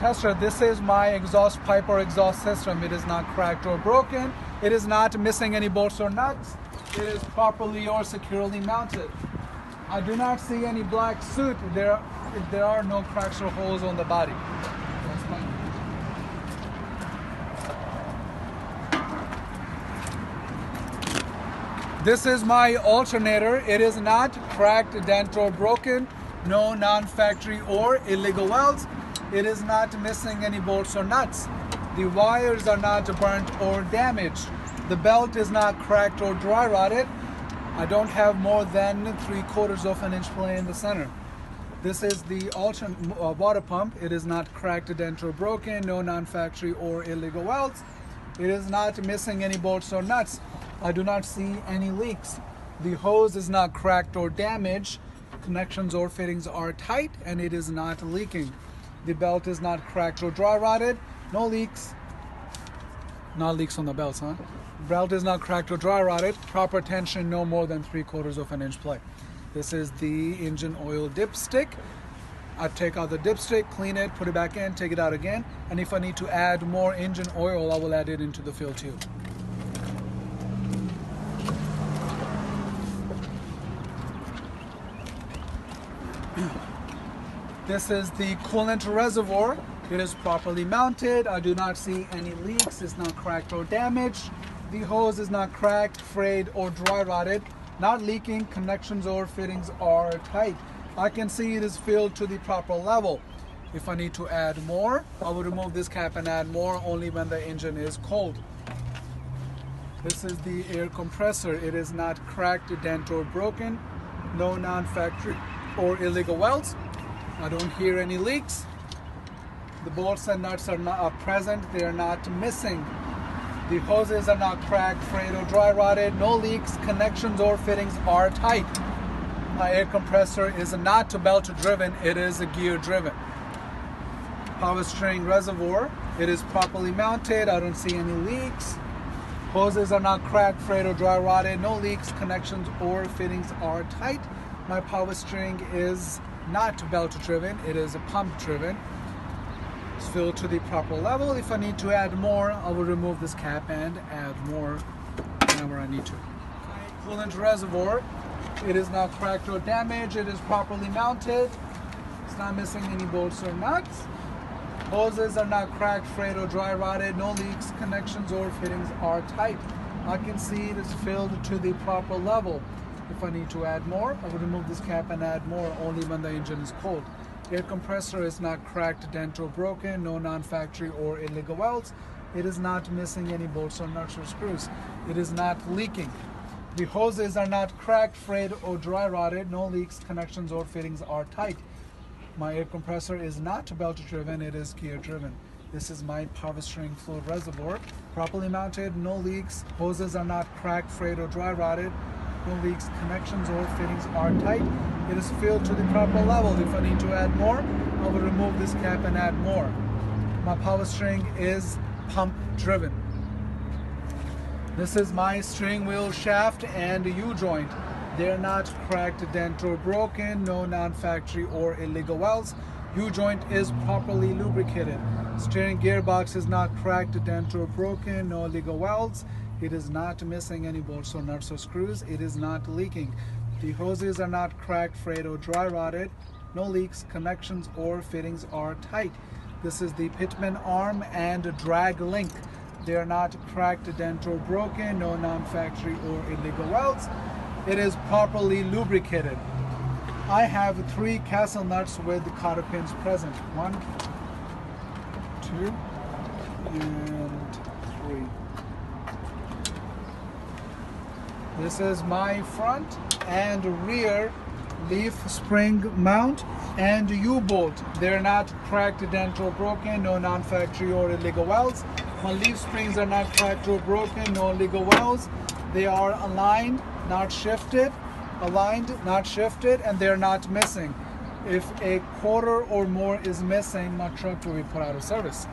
tester. This is my exhaust pipe or exhaust system. It is not cracked or broken. It is not missing any bolts or nuts. It is properly or securely mounted. I do not see any black soot. There are no cracks or holes on the body. This is my alternator. It is not cracked, dent, or broken. No non-factory or illegal welds. It is not missing any bolts or nuts. The wires are not burnt or damaged. The belt is not cracked or dry rotted. I don't have more than 3/4 of an inch play in the center. This is the water pump. It is not cracked, dent, or broken. No non-factory or illegal welds. It is not missing any bolts or nuts. I do not see any leaks. The hose is not cracked or damaged. Connections or fittings are tight and it is not leaking. The belt is not cracked or dry rotted. No leaks. Not leaks on the belts, huh? Belt is not cracked or dry rotted. Proper tension, no more than 3/4 of an inch play. This is the engine oil dipstick. I take out the dipstick, clean it, put it back in, take it out again. And if I need to add more engine oil, I will add it into the fill tube. This is the coolant reservoir. It is properly mounted. I do not see any leaks. It's not cracked or damaged. The hose is not cracked, frayed, or dry rotted. Not leaking. Connections or fittings are tight. I can see it is filled to the proper level. If I need to add more, I will remove this cap and add more only when the engine is cold. This is the air compressor. It is not cracked, dent, or broken. No non-factory or illegal welds. I don't hear any leaks. The bolts and nuts are present. They are not missing. The hoses are not cracked, frayed, or dry rotted. No leaks. Connections or fittings are tight. My air compressor is not belt driven. It is gear driven. Power steering reservoir. It is properly mounted. I don't see any leaks. Hoses are not cracked, frayed, or dry rotted. No leaks. Connections or fittings are tight. My power steering is not belt driven, it is pump driven. It's filled to the proper level. If I need to add more, I will remove this cap and add more whenever I need to. Coolant reservoir, it is not cracked or damaged, it is properly mounted. It's not missing any bolts or nuts. Hoses are not cracked, frayed, or dry rotted. No leaks. Connections or fittings are tight. I can see it is filled to the proper level. If I need to add more, I will remove this cap and add more only when the engine is cold. Air compressor is not cracked, dent, or broken. No non-factory or illegal welds. It is not missing any bolts or nuts or screws. It is not leaking. The hoses are not cracked, frayed, or dry rotted. No leaks. Connections or fittings are tight. My air compressor is not belt driven. It is gear driven. This is my power steering fluid reservoir. Properly mounted. No leaks. Hoses are not cracked, frayed, or dry rotted. No leaks, connections, or fittings are tight. It is filled to the proper level. If I need to add more, I will remove this cap and add more. My power steering is pump driven. This is my steering wheel shaft and U-joint. They're not cracked, dent, or broken. No non-factory or illegal welds. U-joint is properly lubricated. Steering gearbox is not cracked, dent, or broken. No illegal welds. It is not missing any bolts or nuts or screws. It is not leaking. The hoses are not cracked, frayed, or dry rotted. No leaks. Connections or fittings are tight. This is the pitman arm and drag link. They are not cracked, dent, or broken. No non-factory or illegal welds. It is properly lubricated. I have 3 castle nuts with the cotter pins present. 1, 2, and 3. This is my front and rear leaf spring mount and U-bolt. They're not cracked, dent, or broken. No non-factory or illegal welds. My leaf springs are not cracked or broken. No illegal welds. They are aligned, not shifted. Aligned, not shifted, and they're not missing. If a quarter or more is missing, my truck will be put out of service.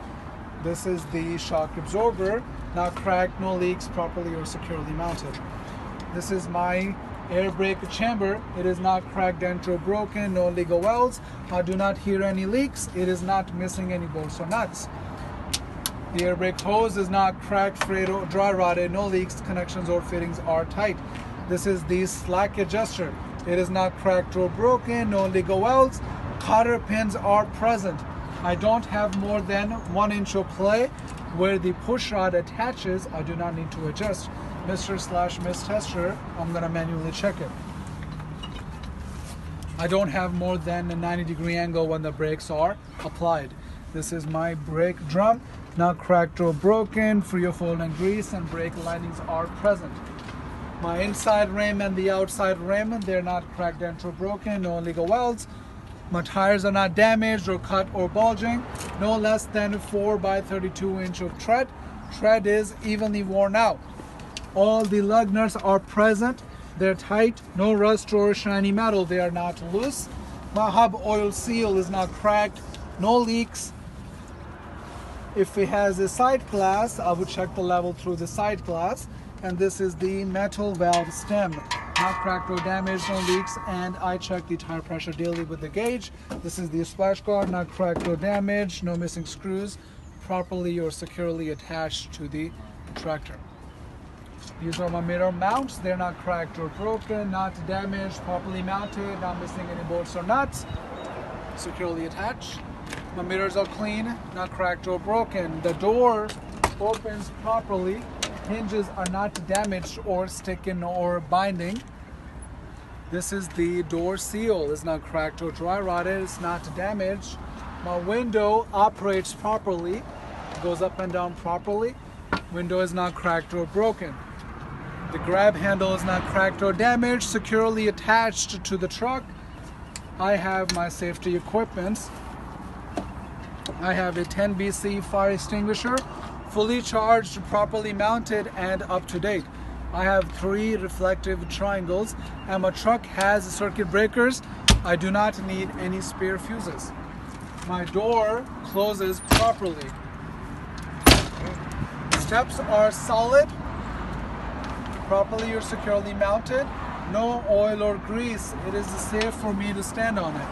This is the shock absorber, not cracked, no leaks, properly or securely mounted. This is my Air brake chamber, it is not cracked, dent, or broken, no legal welds. I do not hear any leaks. It is not missing any bolts or nuts. The air brake hose is not cracked, frayed, or dry rotted. No leaks, connections, or fittings are tight. This is the slack adjuster. It is not cracked or broken, no legal welds. Cotter pins are present. I don't have more than 1 inch of play where the push rod attaches. I do not need to adjust. Mr./Miss Tester, I'm gonna manually check it. I don't have more than a 90-degree angle when the brakes are applied. This is my brake drum, not cracked or broken, free of oil and grease, and brake linings are present. My inside rim and the outside rim, they're not cracked, dent, or broken, no illegal welds. My tires are not damaged or cut or bulging, no less than 4 by 32 inch of tread. Tread is evenly worn out. All the lug nuts are present. They're tight, no rust or shiny metal. They are not loose. My hub oil seal is not cracked, no leaks. If it has a side glass, I would check the level through the side glass. And this is the metal valve stem, not cracked or damaged, no leaks. And I check the tire pressure daily with the gauge. This is the splash guard, not cracked or damaged, no missing screws, properly or securely attached to the tractor. These are my mirror mounts. They're not cracked or broken, not damaged, properly mounted, not missing any bolts or nuts, securely attached. My mirrors are clean, not cracked or broken. The door opens properly. Hinges are not damaged or sticking or binding. This is the door seal. It's not cracked or dry rotted. It's not damaged. My window operates properly. It goes up and down properly. Window is not cracked or broken. The grab handle is not cracked or damaged, securely attached to the truck. I have my safety equipment. I have a 10 BC fire extinguisher, fully charged, properly mounted, and up to date. I have 3 reflective triangles, and my truck has circuit breakers. I do not need any spare fuses. My door closes properly. Steps are solid, properly or securely mounted, no oil or grease. It is safe for me to stand on it.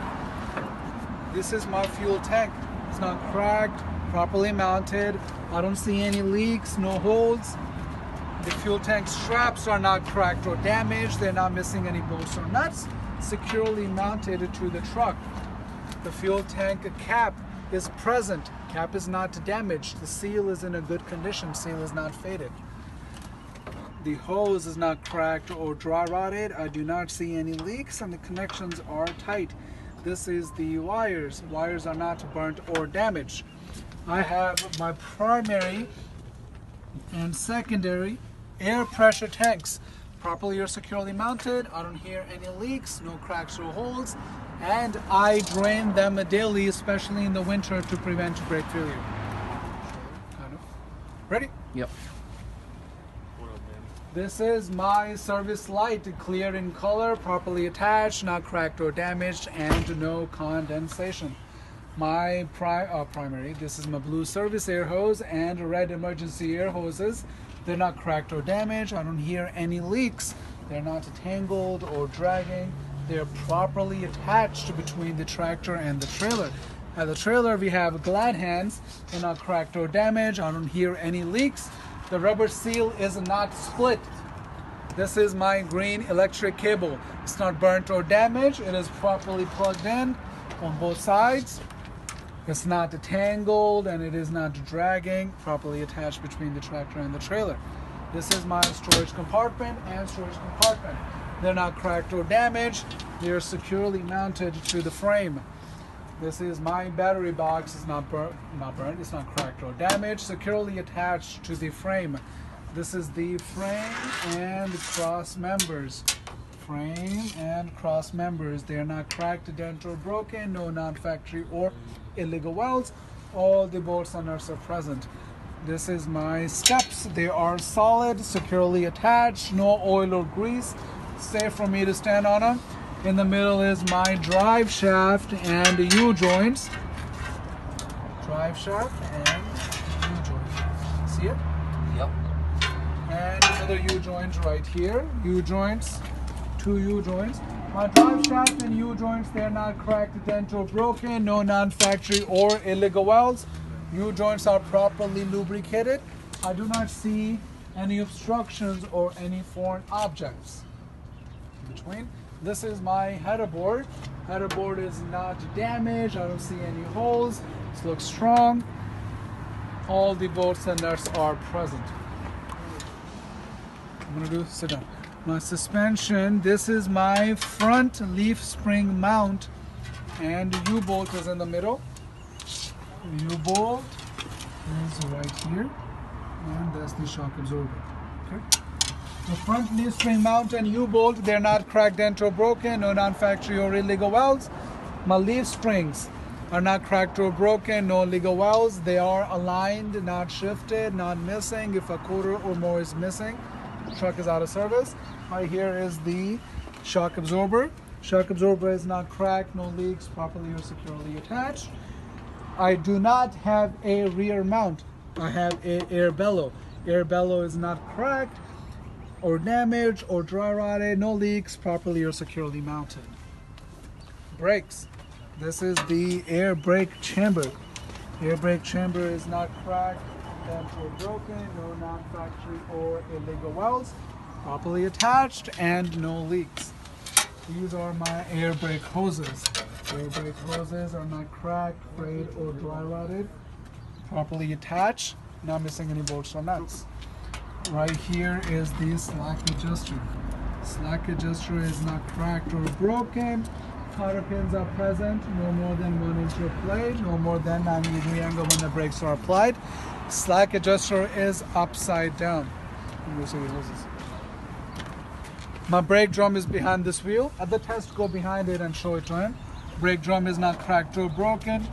This is my fuel tank. It's not cracked, properly mounted. I don't see any leaks, no holes. The fuel tank straps are not cracked or damaged. They're not missing any bolts or nuts. Securely mounted to the truck. The fuel tank cap is present. Cap is not damaged. The seal is in a good condition. Seal is not faded. The hose is not cracked or dry rotted. I do not see any leaks, and the connections are tight. This is the wires. Wires are not burnt or damaged. I have my primary and secondary air pressure tanks, properly or securely mounted. I don't hear any leaks, no cracks or holes, and I drain them daily, especially in the winter, to prevent brake failure. Ready? Yep. This is my service light, clear in color, properly attached, not cracked or damaged, and no condensation. My primary, this is my blue service air hose and red emergency air hoses. They're not cracked or damaged. I don't hear any leaks. They're not tangled or dragging. They're properly attached between the tractor and the trailer. At the trailer, we have glad hands. They're not cracked or damaged. I don't hear any leaks. The rubber seal is not split. This is my green electric cable. It's not burnt or damaged. It is properly plugged in on both sides. It's not tangled and it is not dragging, properly attached between the tractor and the trailer. This is my storage compartment and storage compartment. They're not cracked or damaged. They are securely mounted to the frame. This is my battery box. It's not burnt, it's not cracked or damaged, securely attached to the frame. This is the frame and cross members. Frame and cross members. They are not cracked, dent, or broken, no non-factory or illegal welds. All the bolts and nuts are present. This is my steps. They are solid, securely attached, no oil or grease, safe for me to stand on them. In the middle is my drive shaft and U-joints. Drive shaft and U-joint. See it? Yep. And another U-joint right here. U-joints two U-joints. My drive shaft and U-joints, they're not cracked, dent, or broken. No non-factory or illegal welds. U-joints are properly lubricated. I do not see any obstructions or any foreign objects in between. This is my header board. Header board is not damaged. I don't see any holes. This looks strong. All the bolts and nuts are present. I'm gonna do sit down. My suspension, this is my front leaf spring mount, and U-bolt is in the middle. U-bolt is right here, and that's the shock absorber. Okay. The front leaf spring mount and U-bolt, they're not cracked, dent, or broken, no non-factory or illegal welds. My leaf springs are not cracked or broken, no illegal welds. They are aligned, not shifted, not missing. If a quarter or more is missing, truck is out of service. Right here is the shock absorber. Shock absorber is not cracked, no leaks, properly or securely attached. I do not have a rear mount. I have a air bellow. Air bellow is not cracked or damaged or dry rotted, no leaks, properly or securely mounted. Brakes. This is the air brake chamber. Air brake chamber is not cracked, dent, or broken, no non-factory or illegal welds, properly attached, and no leaks. These are my air brake hoses. Air brake hoses are not cracked, frayed, or dry rotted, properly attached, not missing any bolts or nuts. Right here is the slack adjuster. Slack adjuster is not cracked or broken. Cotter pins are present, no more than 1 inch of play, no more than 90-degree angle when the brakes are applied. Slack adjuster is upside down. My brake drum is behind this wheel. At the test, go behind it and show it to him. Brake drum is not cracked or broken.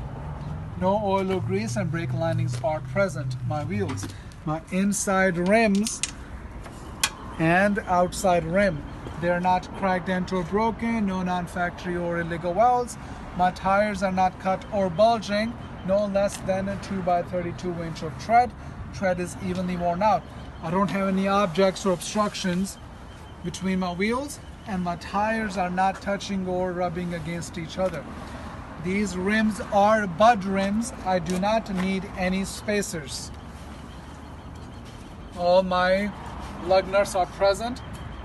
No oil or grease, and brake linings are present. My wheels, my inside rims and outside rim, they're not cracked, dent, or broken. No non-factory or illegal welds. My tires are not cut or bulging. No less than a 2x32 inch of tread. Tread is evenly worn out. I don't have any objects or obstructions between my wheels, and my tires are not touching or rubbing against each other. These rims are bud rims. I do not need any spacers. All my lug nuts are present.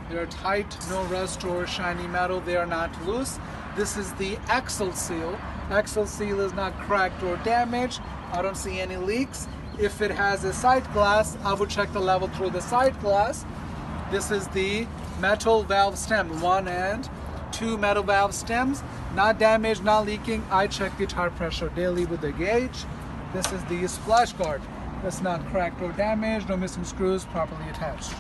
They're tight, no rust or shiny metal. They are not loose. This is the axle seal. Axle seal is not cracked or damaged. I don't see any leaks. If it has a side glass, I would check the level through the side glass. This is the metal valve stem, 1 and 2 metal valve stems, not damaged, not leaking. I check the tire pressure daily with the gauge. This is the splash guard. It's not cracked or damaged, no missing screws, properly attached.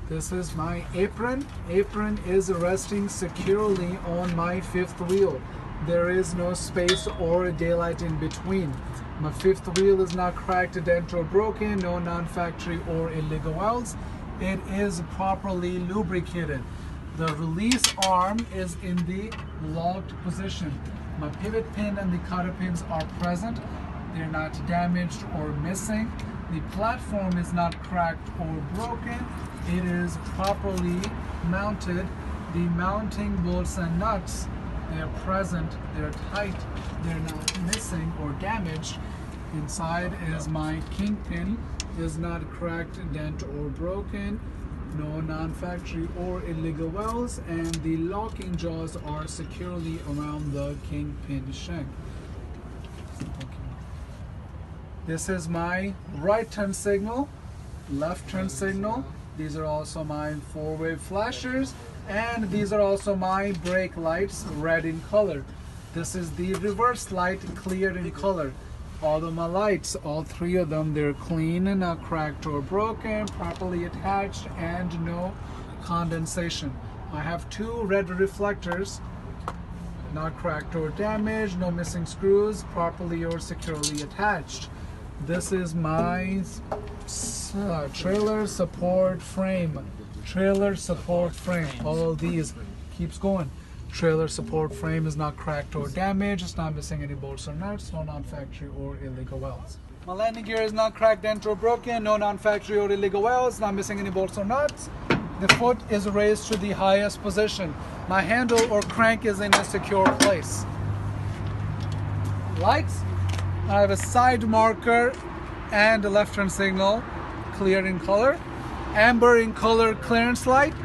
This is my apron. Apron is resting securely on my fifth wheel. There is no space or daylight in between. My fifth wheel is not cracked, dent, or broken, no non-factory or illegal welds. It is properly lubricated. The release arm is in the locked position. My pivot pin and the cotter pins are present. They're not damaged or missing. The platform is not cracked or broken. It is properly mounted. The mounting bolts and nuts, they're present, they're tight, they're not missing or damaged. Inside is my kingpin, is not cracked, dent, or broken. No non-factory or illegal welds, and the locking jaws are securely around the kingpin shank. This is my right turn signal, left turn signal. These are also my four-way flashers, and these are also my brake lights, red in color. This is the reverse light, clear in color. All of my lights, all three of them, they're clean and not cracked or broken, properly attached, and no condensation. I have 2 red reflectors, not cracked or damaged, no missing screws, properly or securely attached. This is my trailer support frame. Trailer support frame. All these keeps going. Trailer support frame is not cracked or damaged. It's not missing any bolts or nuts. No non-factory or illegal welds. My landing gear is not cracked, dent, or broken. No non-factory or illegal welds. Not missing any bolts or nuts. The foot is raised to the highest position. My handle or crank is in a secure place. Lights, I have a side marker and a left turn signal, clear in color. Amber in color, clearance light.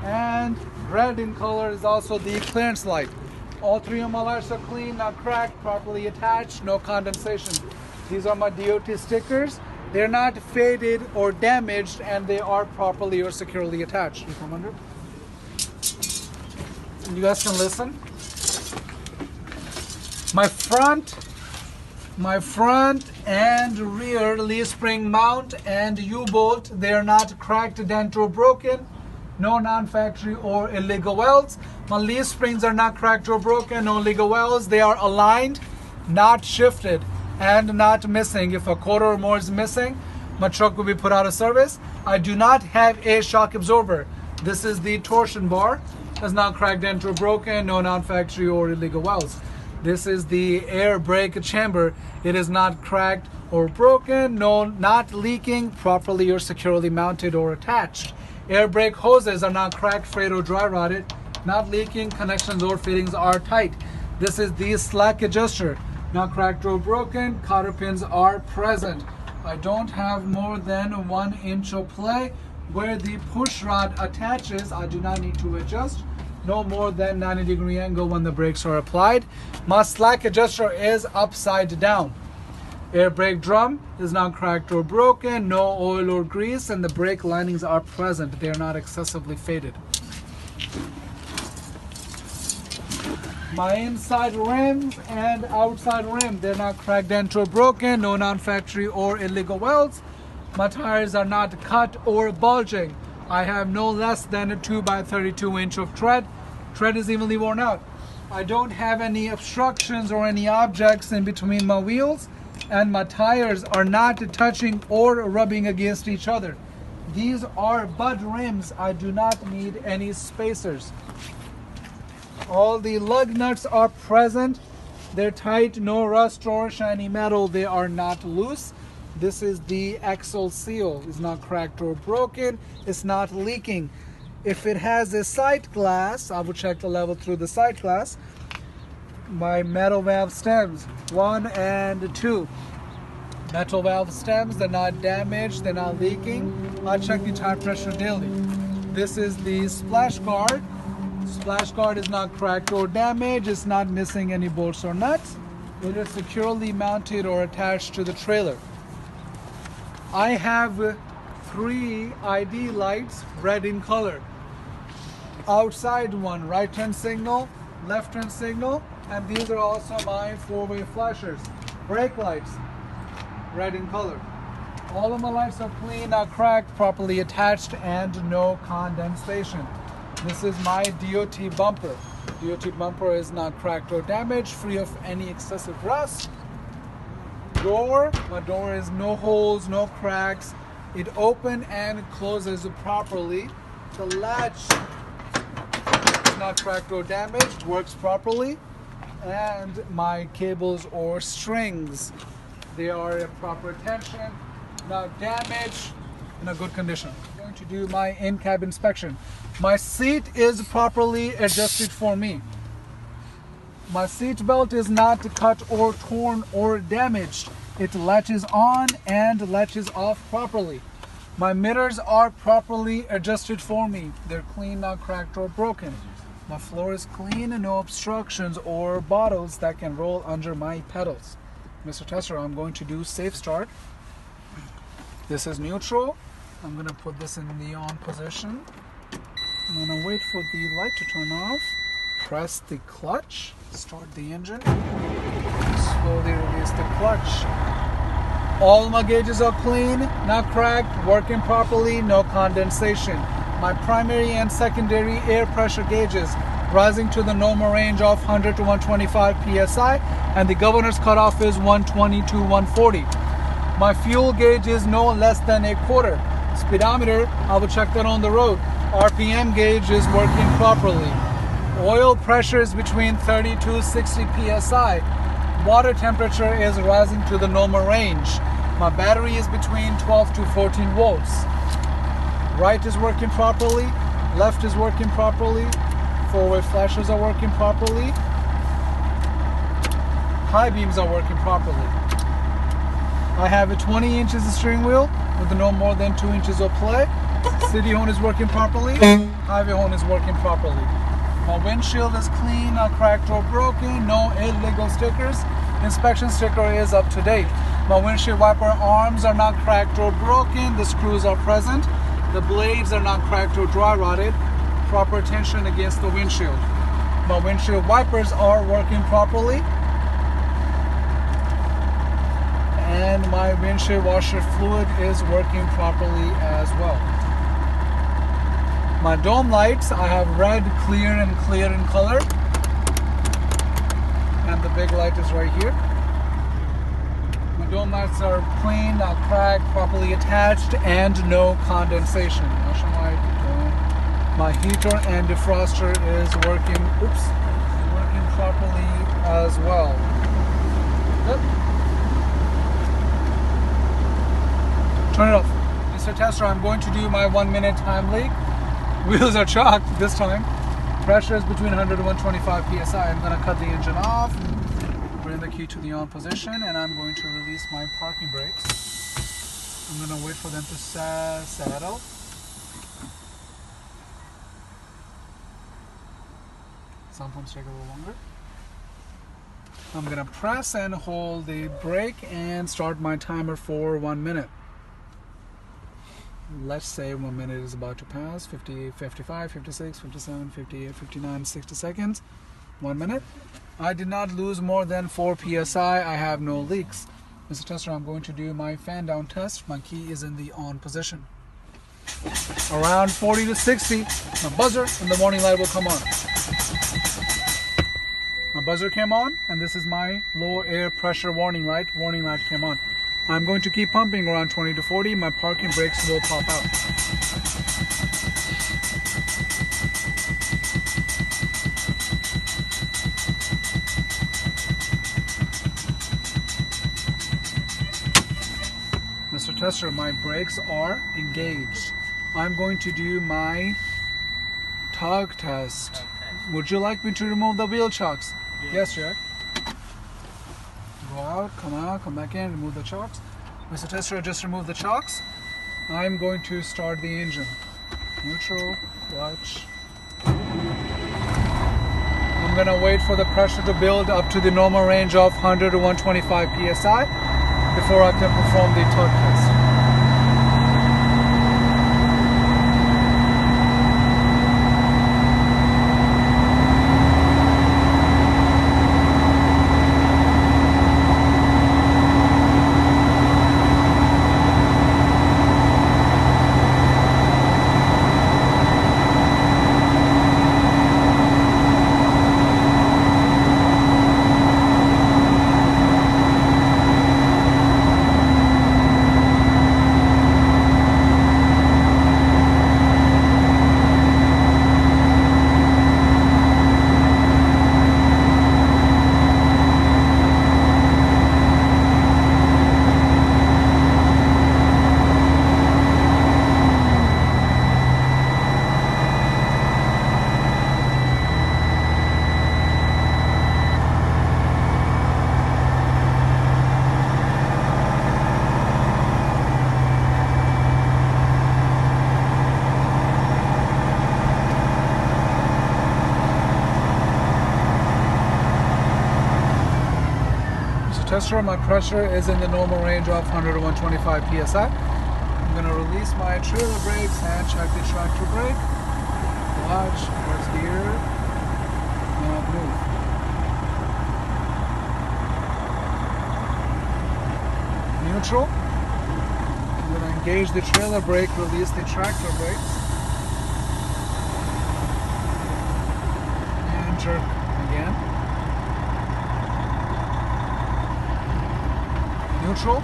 And red in color is also the clearance light. All three of my lights are clean, not cracked, properly attached, no condensation. These are my DOT stickers. They're not faded or damaged, and they are properly or securely attached. You come under. You guys can listen. My front and rear leaf spring mount and U-bolt, they are not cracked, dent, or broken. No non-factory or illegal welds. My leaf springs are not cracked or broken, no illegal welds. They are aligned, not shifted, and not missing. If a quarter or more is missing, my truck will be put out of service. I do not have a shock absorber. This is the torsion bar. It's not cracked, dent, or broken, no non-factory or illegal welds. This is the air brake chamber. It is not cracked or broken, no, not leaking, properly or securely mounted or attached. Air brake hoses are not cracked, frayed, or dry rotted, not leaking, connections or fittings are tight. This is the slack adjuster, not cracked or broken, cotter pins are present. I don't have more than 1 inch of play. Where the push rod attaches, I do not need to adjust. No more than 90-degree angle when the brakes are applied. My slack adjuster is upside down. Air brake drum is not cracked or broken, no oil or grease, and the brake linings are present. They are not excessively faded. My inside rims and outside rim, they're not cracked, dent, or broken, no non-factory or illegal welds. My tires are not cut or bulging. I have no less than a 2 by 32 inch of tread. Tread is evenly worn out. I don't have any obstructions or any objects in between my wheels, and my tires are not touching or rubbing against each other. These are bud rims. I do not need any spacers. All the lug nuts are present. They're tight, no rust or shiny metal. They are not loose. This is the axle seal. It's not cracked or broken. It's not leaking. If it has a sight glass, I will check the level through the sight glass. My metal valve stems, 1 and 2. Metal valve stems, they're not damaged, they're not leaking. I check the tire pressure daily. This is the splash guard. Splash guard is not cracked or damaged. It's not missing any bolts or nuts. It is securely mounted or attached to the trailer. I have 3 ID lights, red in color. Outside one, right turn signal, left turn signal, and these are also my 4-way flashers. Brake lights, red in color. All of my lights are clean, not cracked, properly attached, and no condensation. This is my DOT bumper. DOT bumper is not cracked or damaged, free of any excessive rust. Door, my door is no holes, no cracks. It opens and closes properly. The latch is not cracked or damaged, works properly. And my cables or strings, they are in proper tension, not damaged, in a good condition. I'm going to do my in-cab inspection. My seat is properly adjusted for me. My seat belt is not cut or torn or damaged. It latches on and latches off properly. My mirrors are properly adjusted for me. They're clean, not cracked or broken. My floor is clean and no obstructions or bottles that can roll under my pedals. Mr. Tester, I'm going to do safe start. This is neutral. I'm going to put this in the on position. I'm going to wait for the light to turn off. Press the clutch. Start the engine. Slowly release the clutch. All my gauges are clean, not cracked, working properly, no condensation. My primary and secondary air pressure gauges rising to the normal range of 100 to 125 psi, and the governor's cutoff is 120 to 140. My fuel gauge is no less than a quarter. Speedometer, I will check that on the road. RPM gauge is working properly. Oil pressure is between 30 to 60 psi. Water temperature is rising to the normal range. My battery is between 12 to 14 volts. Right is working properly. Left is working properly. Forward flashers are working properly. High beams are working properly. I have a 20 inches of steering wheel with no more than 2 inches of play. City horn is working properly. Highway horn is working properly. My windshield is clean, not cracked or broken. No illegal stickers. Inspection sticker is up to date. My windshield wiper arms are not cracked or broken. The screws are present. The blades are not cracked or dry rotted. Proper tension against the windshield. My windshield wipers are working properly. And my windshield washer fluid is working properly as well. My dome lights, I have red, clear in color. And the big light is right here. My dome lights are clean, not cracked, properly attached, and no condensation. My heater and defroster is working, working properly as well. Good. Turn it off. Mr. Tester, I'm going to do my 1 minute time leak. Wheels are chalked this time. Pressure is between 100 and 125 psi. I'm going to cut the engine off, bring the key to the on position, and I'm going to release my parking brakes. I'm going to wait for them to settle. Sometimes take a little longer. I'm going to press and hold the brake and start my timer for 1 minute. Let's say 1 minute is about to pass. 50, 55, 56, 57, 58, 59, 60 seconds. 1 minute. I did not lose more than 4 psi. I have no leaks. Mr. Tester, I'm going to do my fan down test. My key is in the on position. Around 40 to 60, my buzzer and the warning light will come on. My buzzer came on, and this is my low air pressure warning light. Warning light came on. I'm going to keep pumping around 20 to 40. My parking brakes will pop out. Mr. Tester, my brakes are engaged. I'm going to do my tug test. Would you like me to remove the wheel chocks? Yes, Jack. Go out, come back in, remove the chocks. Mr. Tester, just remove the chocks. I'm going to start the engine. Neutral, clutch. I'm going to wait for the pressure to build up to the normal range of 100 to 125 psi before I can perform the tug test. Tester, my pressure is in the normal range of 100 to 125 psi. I'm going to release my trailer brakes and check the tractor brake. Watch, first gear, now move. Neutral. I'm going to engage the trailer brake, release the tractor brakes, and jerk again. Neutral.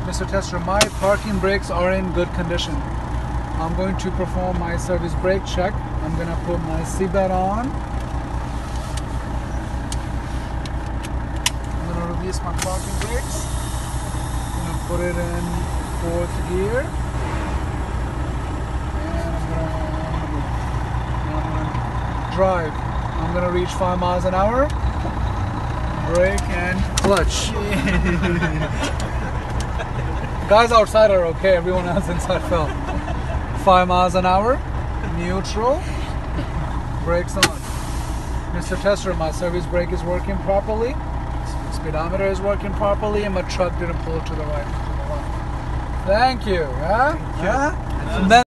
Mr. Tester, my parking brakes are in good condition. I'm going to perform my service brake check. I'm going to put my seatbelt on. I'm going to release my parking brakes. I'm going to put it in 4th gear. drive. I'm gonna reach 5 miles an hour. Brake and clutch. Guys outside are okay, everyone else inside fell. 5 miles an hour. Neutral. Brakes on. Mr. Tester, my service brake is working properly. Speedometer is working properly, and my truck didn't pull to the right. Thank you. Huh? Thank you. And then